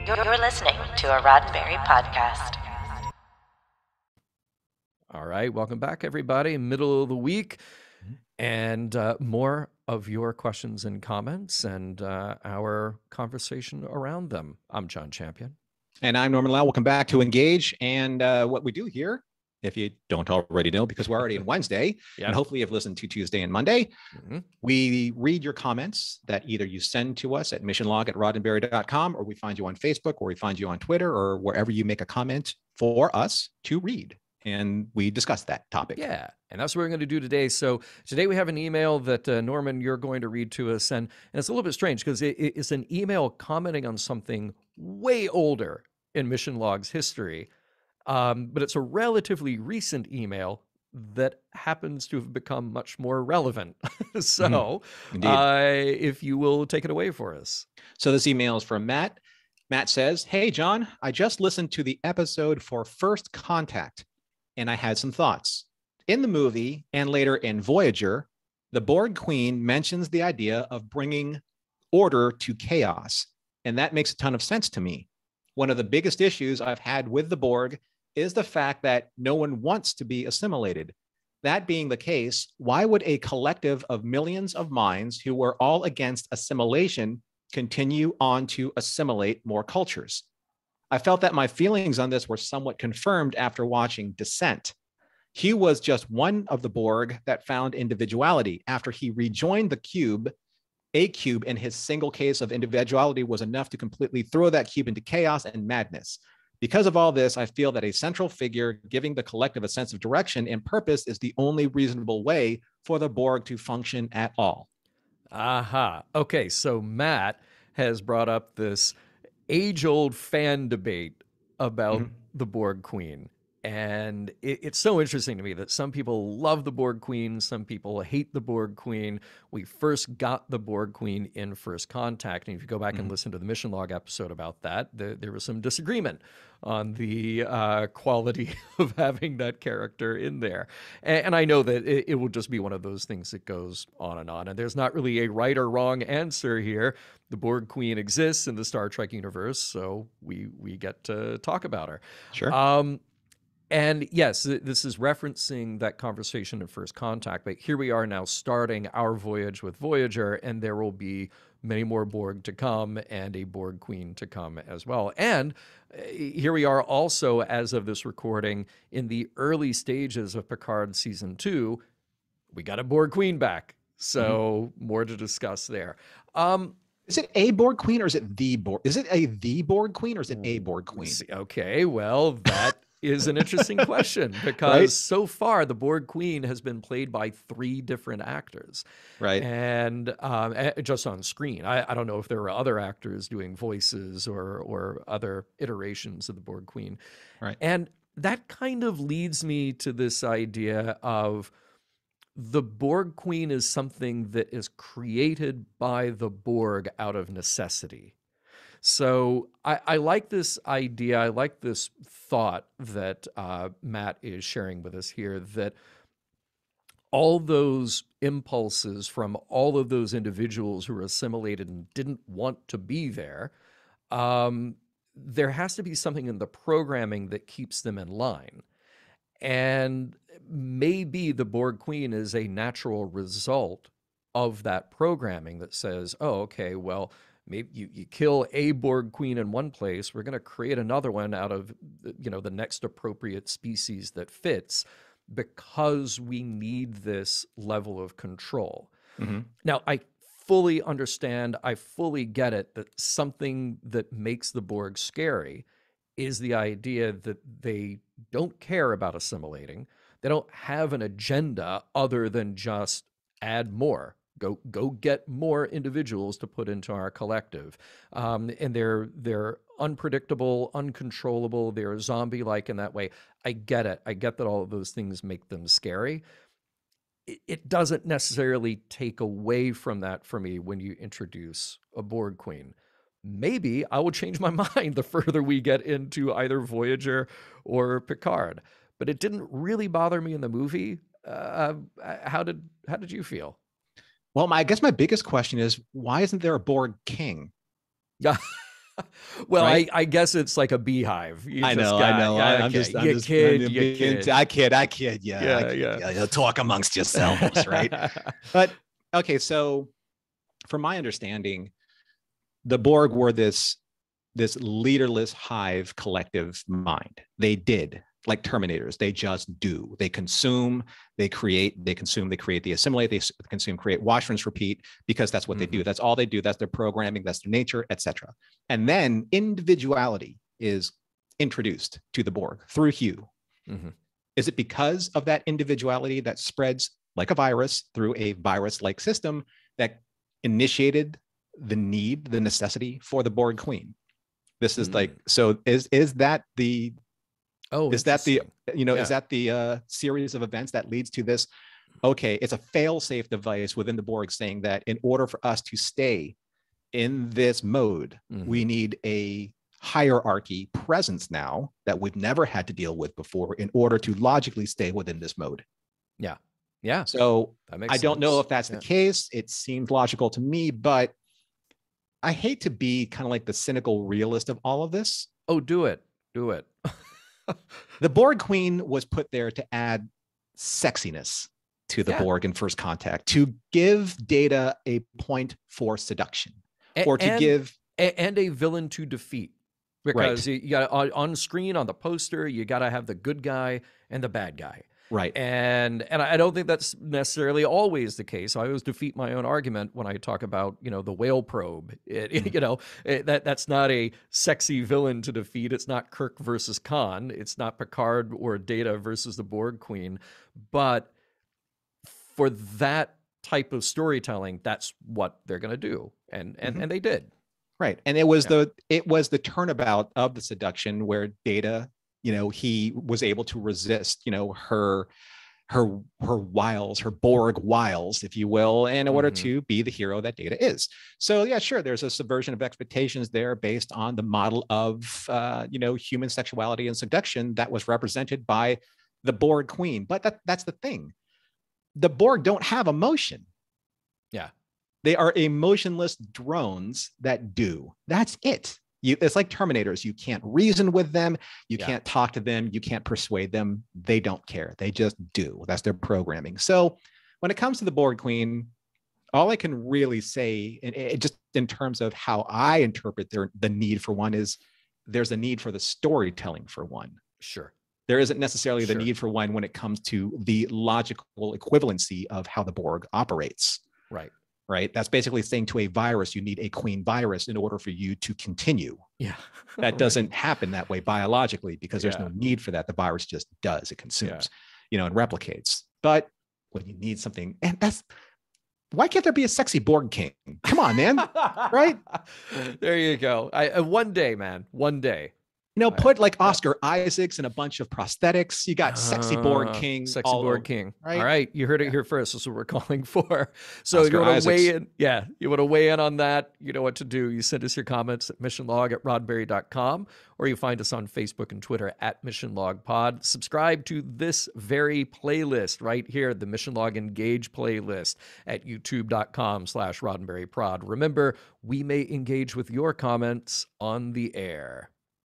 You're listening to a Roddenberry podcast. All right, welcome back, everybody. Middle of the week, and more of your questions and comments and our conversation around them. I'm John Champion. And I'm Norman Lau. Welcome back to Engage. And what we do here, if you don't already know, because we're already on Wednesday, and hopefully you've listened to Tuesday and Monday, we read your comments that either you send to us at missionlog@roddenberry.com, or we find you on Facebook, or we find you on Twitter, or wherever you make a comment for us to read. And we discuss that topic. Yeah, and that's what we're going to do today. So today we have an email that, Norman, you're going to read to us. And it's a little bit strange because it's an email commenting on something way older in Mission Log's history. But it's a relatively recent email that happens to have become much more relevant. So if you will take it away for us. So this email is from Matt. Matt says, "Hey, John, I just listened to the episode for First Contact, and I had some thoughts. In the movie and later in Voyager, the Borg Queen mentions the idea of bringing order to chaos, and that makes a ton of sense to me. One of the biggest issues I've had with the Borg is the fact that no one wants to be assimilated. That being the case, why would a collective of millions of minds who were all against assimilation continue on to assimilate more cultures? I felt that my feelings on this were somewhat confirmed after watching Descent. Hugh was just one of the Borg that found individuality. After he rejoined the cube, a cube in his single case of individuality was enough to completely throw that cube into chaos and madness. Because of all this, I feel that a central figure giving the collective a sense of direction and purpose is the only reasonable way for the Borg to function at all." Aha. Okay, so Matt has brought up this age-old fan debate about the Borg Queen. And it's so interesting to me that some people love the Borg Queen, some people hate the Borg Queen. We first got the Borg Queen in First Contact. And if you go back and listen to the Mission Log episode about that, there was some disagreement on the quality of having that character in there. And I know that it will just be one of those things that goes on. And there's not really a right or wrong answer here. The Borg Queen exists in the Star Trek universe, so we get to talk about her. Sure. And yes, this is referencing that conversation in First Contact, but here we are now starting our voyage with Voyager, and there will be many more Borg to come and a Borg Queen to come as well. And here we are also, as of this recording, in the early stages of Picard Season 2. We got a Borg Queen back, so more to discuss there. Is it a Borg Queen or is it the Borg? Is it the Borg Queen or is it a Borg Queen? Okay, well, that is an interesting question because so far the Borg Queen has been played by 3 different actors. Right. And just on screen. I don't know if there are other actors doing voices or other iterations of the Borg Queen. Right. And that kind of leads me to this idea of the Borg Queen is something that is created by the Borg out of necessity. So I like this idea. I like this thought that Matt is sharing with us here, that all those impulses from all of those individuals who were assimilated and didn't want to be there, there has to be something in the programming that keeps them in line. And maybe the Borg Queen is a natural result of that programming that says, oh, okay, well, maybe you kill a Borg Queen in one place, we're going to create another one out of, the next appropriate species that fits, because we need this level of control. Now, I fully understand, I fully get it, that something that makes the Borg scary is the idea that they don't care about assimilating. They don't have an agenda other than just add more. Go get more individuals to put into our collective. And they're unpredictable, uncontrollable. They're zombie-like in that way. I get it. I get that all of those things make them scary. It doesn't necessarily take away from that for me when you introduce a Borg Queen. Maybe I will change my mind the further we get into either Voyager or Picard. But it didn't really bother me in the movie. How did you feel? Well, I guess my biggest question is, why isn't there a Borg king? Yeah. Well, right? I guess it's like a beehive. You I just know, I got, know. yeah, I'm okay, just, I'm you just, I'm kid, you being, kid. I kid, I kid, yeah, I Yeah, kid, yeah. yeah. You'll talk amongst yourselves, right? But okay, so from my understanding, the Borg were this leaderless hive collective mind. They did, like Terminators, they just do. They consume, they create, they consume, they create, they assimilate, they consume, create, wash, rinse, repeat, because that's what they do. That's all they do. That's their programming, that's their nature, etc. And then individuality is introduced to the Borg through Hugh. Mm-hmm. Is it because of that individuality that spreads like a virus through a virus-like system that initiated the need, the necessity for the Borg Queen? This is like, so is that the is that the is that the series of events that leads to this? Okay, it's a fail-safe device within the Borg saying that in order for us to stay in this mode, we need a hierarchy presence now that we've never had to deal with before in order to logically stay within this mode. Yeah. Yeah. So I don't know if that's the case. It seems logical to me, but I hate to be kind of like the cynical realist of all of this. Oh, do it. Do it. The Borg Queen was put there to add sexiness to the Borg in First Contact, to give Data a point for seduction, or to give and a villain to defeat, because you got on screen on the poster, you got to have the good guy and the bad guy. Right. And I don't think that's necessarily always the case. I always defeat my own argument when I talk about, the whale probe. That's not a sexy villain to defeat. It's not Kirk versus Khan. It's not Picard or Data versus the Borg Queen. But for that type of storytelling, that's what they're going to do. And they did. Right. And it was the turnabout of the seduction where Data, he was able to resist, her wiles, her Borg wiles, if you will, in order to be the hero that Data is. So yeah, sure, there's a subversion of expectations there based on the model of human sexuality and seduction that was represented by the Borg Queen. But that's the thing. The Borg don't have emotion. Yeah. They are emotionless drones that do. That's it. It's like Terminators. You can't reason with them. You can't talk to them. You can't persuade them. They don't care. They just do. That's their programming. So when it comes to the Borg Queen, all I can really say, and just in terms of how I interpret the need for one, is there's a need for the storytelling for one. Sure. There isn't necessarily the need for one when it comes to the logical equivalency of how the Borg operates. Right. Right. That's basically saying to a virus, you need a queen virus in order for you to continue. Yeah. That doesn't happen that way biologically, because there's no need for that. The virus just does. It consumes, and replicates. But when you need something, and why can't there be a sexy Borg king? Come on, man. Right. There you go. One day, man. One day. Put like Oscar Isaacs and a bunch of prosthetics. You got sexy Borg king. Sexy Borg king. Right? All right. You heard it here first. This is what we're calling for. So Oscar you want to Isaacs. weigh in? Yeah. You want to weigh in on that? You know what to do. You send us your comments at missionlog@roddenberry.com, or you find us on Facebook and Twitter at MissionLogPod. Subscribe to this very playlist right here, the Mission Log Engage playlist at youtube.com/RoddenberryProd. Remember, we may engage with your comments on the air.